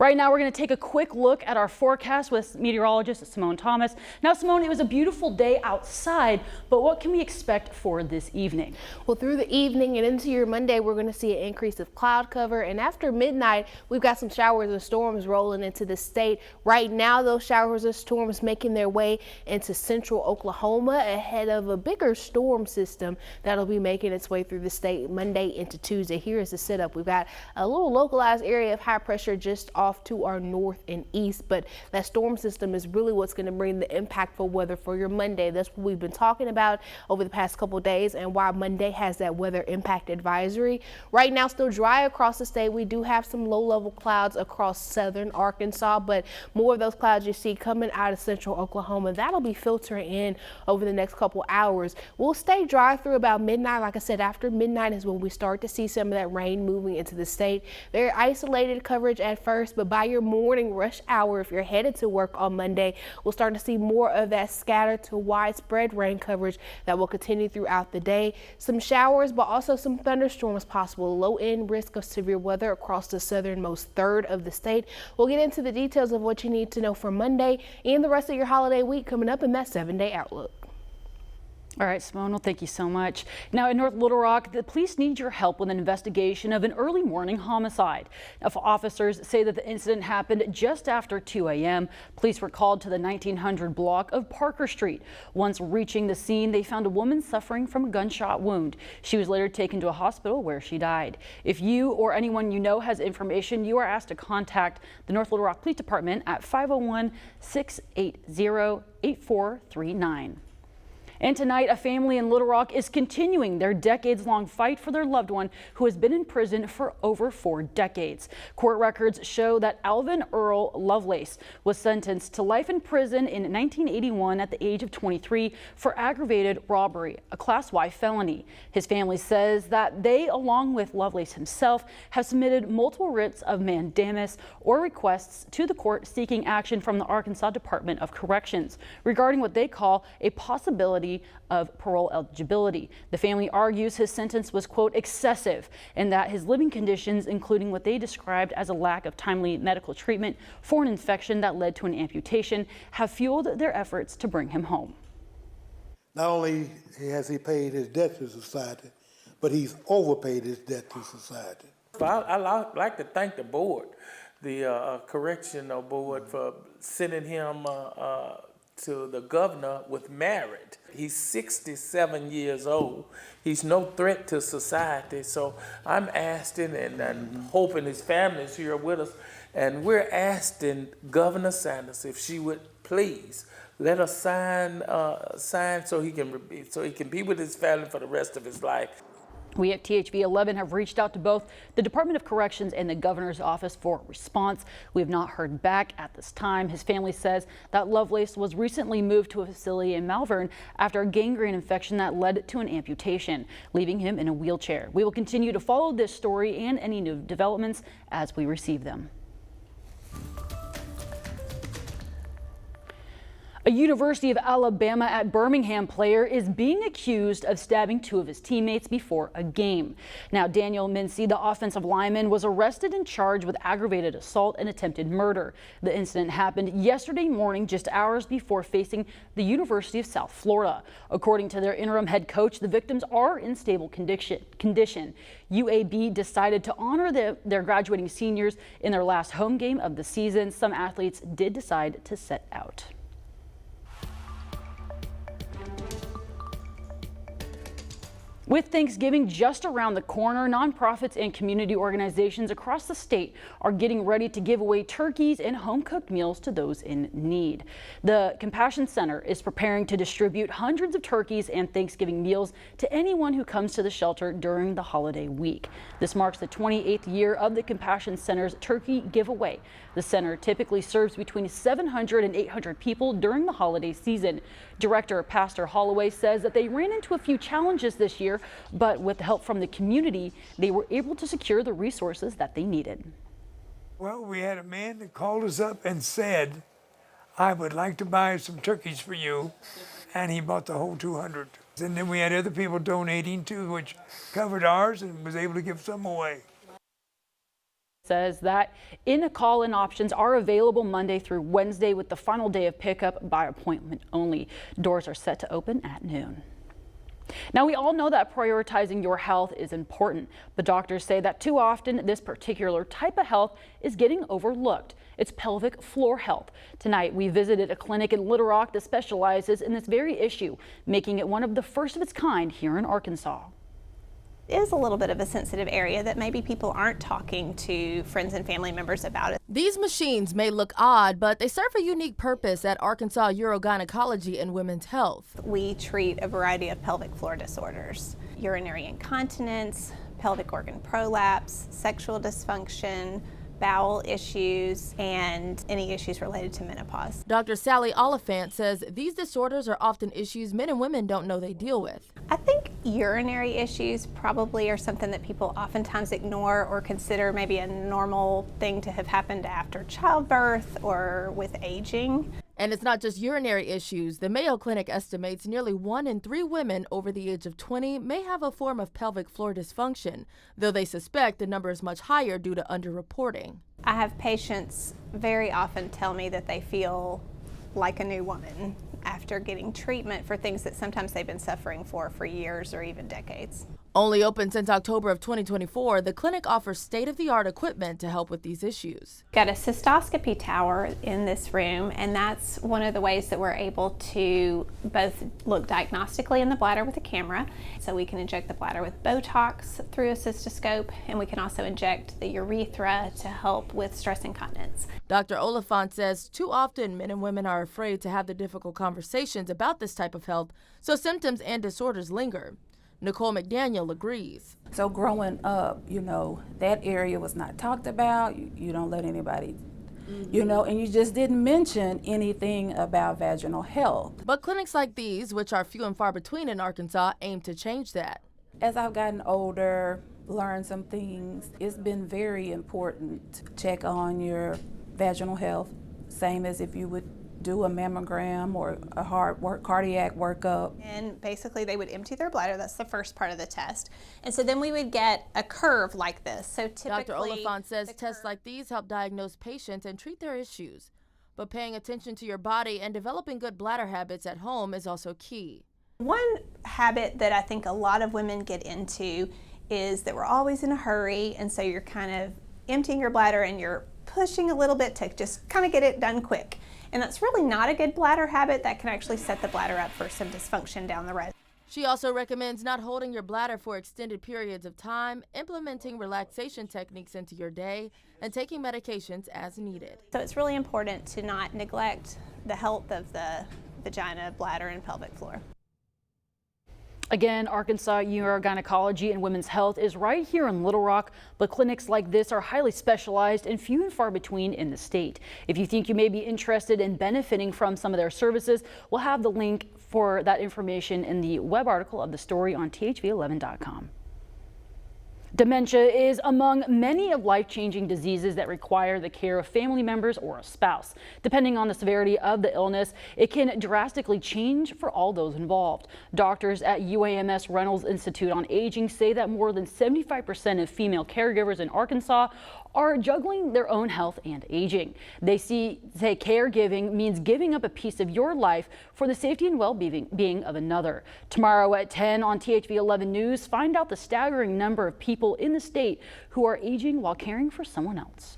Right now, we're going to take a quick look at our forecast with meteorologist Simone Thomas. Now, Simone, it was a beautiful day outside, but what can we expect for this evening? Well, through the evening and into your Monday, we're going to see an increase of cloud cover. And after midnight, we've got some showers and storms rolling into the state. Right now, those showers and storms making their way into central Oklahoma ahead of a bigger storm system that'll be making its way through the state Monday into Tuesday. Here is the setup. We've got a little localized area of high pressure just off to our north and east, but that storm system is really what's going to bring the impactful weather for your Monday. That's what we've been talking about over the past couple of days and why Monday has that weather impact advisory. Right now, still dry across the state. We do have some low level clouds across southern Arkansas, but more of those clouds you see coming out of central Oklahoma, that'll be filtering in over the next couple hours. We'll stay dry through about midnight. Like I said, after midnight is when we start to see some of that rain moving into the state. Very isolated coverage at first, but by your morning rush hour, if you're headed to work on Monday, we'll start to see more of that scattered to widespread rain coverage that will continue throughout the day. Some showers, but also some thunderstorms possible. Low end risk of severe weather across the southernmost third of the state. We'll get into the details of what you need to know for Monday and the rest of your holiday week coming up in that 7-day outlook. All right, Simone, well, thank you so much. Now, in North Little Rock, the police need your help with an investigation of an early morning homicide. Now, officers say that the incident happened just after 2 a.m. Police were called to the 1900 block of Parker Street. Once reaching the scene, they found a woman suffering from a gunshot wound. She was later taken to a hospital where she died. If you or anyone you know has information, you are asked to contact the North Little Rock Police Department at 501-680-8439. And tonight, a family in Little Rock is continuing their decades-long fight for their loved one who has been in prison for over 4 decades. Court records show that Alvin Earl Lovelace was sentenced to life in prison in 1981 at the age of 23 for aggravated robbery, a Class Y felony. His family says that they, along with Lovelace himself, have submitted multiple writs of mandamus or requests to the court seeking action from the Arkansas Department of Corrections regarding what they call a possibility of parole eligibility. The family argues his sentence was, quote, excessive, and that his living conditions, including what they described as a lack of timely medical treatment for an infection that led to an amputation, have fueled their efforts to bring him home. Not only has he paid his debt to society, but he's overpaid his debt to society. I like to thank the board, the correctional board, for sending him to the governor with merit. He's 67 years old. He's no threat to society. So I'm asking and hoping his family is here with us. And we're asking Governor Sanders if she would please let us sign so he can be with his family for the rest of his life. We at THV 11 have reached out to both the Department of Corrections and the governor's office for a response. We have not heard back at this time. His family says that Lovelace was recently moved to a facility in Malvern after a gangrene infection that led to an amputation, leaving him in a wheelchair. We will continue to follow this story and any new developments as we receive them. A University of Alabama at Birmingham player is being accused of stabbing 2 of his teammates before a game. Now, Daniel Mincy, the offensive lineman, was arrested and charged with aggravated assault and attempted murder. The incident happened yesterday morning, just hours before facing the University of South Florida. According to their interim head coach, the victims are in stable condition. UAB decided to honor their graduating seniors in their last home game of the season. Some athletes did decide to sit out. With Thanksgiving just around the corner, nonprofits and community organizations across the state are getting ready to give away turkeys and home-cooked meals to those in need. The Compassion Center is preparing to distribute hundreds of turkeys and Thanksgiving meals to anyone who comes to the shelter during the holiday week. This marks the 28th year of the Compassion Center's turkey giveaway. The center typically serves between 700 and 800 people during the holiday season. Director Pastor Holloway says that they ran into a few challenges this year, but with help from the community, they were able to secure the resources that they needed. Well, we had a man that called us up and said, I would like to buy some turkeys for you, and he bought the whole 200. And then we had other people donating too, which covered ours and was able to give some away. says that call-in options are available Monday through Wednesday, with the final day of pickup by appointment only. Doors are set to open at noon. Now, we all know that prioritizing your health is important, but doctors say that too often this particular type of health is getting overlooked. It's pelvic floor health. Tonight, we visited a clinic in Little Rock that specializes in this very issue, making it one of the first of its kind here in Arkansas. Is a little bit of a sensitive area that maybe people aren't talking to friends and family members about it. These machines may look odd, but they serve a unique purpose at Arkansas Urogynecology and Women's Health. We treat a variety of pelvic floor disorders: urinary incontinence, pelvic organ prolapse, sexual dysfunction, bowel issues, and any issues related to menopause. Dr. Sally Oliphant says these disorders are often issues men and women don't know they deal with. I think urinary issues probably are something that people oftentimes ignore or consider maybe a normal thing to have happened after childbirth or with aging. And it's not just urinary issues. The Mayo Clinic estimates nearly 1 in 3 women over the age of 20 may have a form of pelvic floor dysfunction, though they suspect the number is much higher due to underreporting. I have patients very often tell me that they feel like a new woman after getting treatment for things that sometimes they've been suffering for years or even decades. Only open since October of 2024, the clinic offers state-of-the-art equipment to help with these issues. Got a cystoscopy tower in this room, and that's one of the ways that we're able to both look diagnostically in the bladder with a camera, so we can inject the bladder with Botox through a cystoscope, and we can also inject the urethra to help with stress incontinence. Dr. Oliphant says too often men and women are afraid to have the difficult conversations about this type of health, so symptoms and disorders linger. Nicole McDaniel agrees. So growing up, that area was not talked about. You don't let anybody, and you just didn't mention anything about vaginal health. But clinics like these, which are few and far between in Arkansas, aim to change that. As I've gotten older, learned some things, it's been very important to check on your vaginal health, same as if you would do a mammogram or a cardiac workup. And basically they would empty their bladder. That's the first part of the test. And so then we would get a curve like this. So typically, Dr. Oliphant says tests like these help diagnose patients and treat their issues. But paying attention to your body and developing good bladder habits at home is also key. One habit that I think a lot of women get into is that we're always in a hurry, and so you're kind of emptying your bladder and you're pushing a little bit to just kind of get it done quick. And that's really not a good bladder habit. That can actually set the bladder up for some dysfunction down the road. She also recommends not holding your bladder for extended periods of time, implementing relaxation techniques into your day, and taking medications as needed. So it's really important to not neglect the health of the vagina, bladder, and pelvic floor. Again, Arkansas Urogynecology and Women's Health is right here in Little Rock, but clinics like this are highly specialized and few and far between in the state. If you think you may be interested in benefiting from some of their services, we'll have the link for that information in the web article of the story on thv11.com. Dementia is among many of life-changing diseases that require the care of family members or a spouse. Depending on the severity of the illness, it can drastically change for all those involved. Doctors at UAMS Reynolds Institute on Aging say that more than 75% of female caregivers in Arkansas are juggling their own health and aging. They say caregiving means giving up a piece of your life for the safety and well-being of another. Tomorrow at 10 on THV 11 News, find out the staggering number of people in the state who are aging while caring for someone else.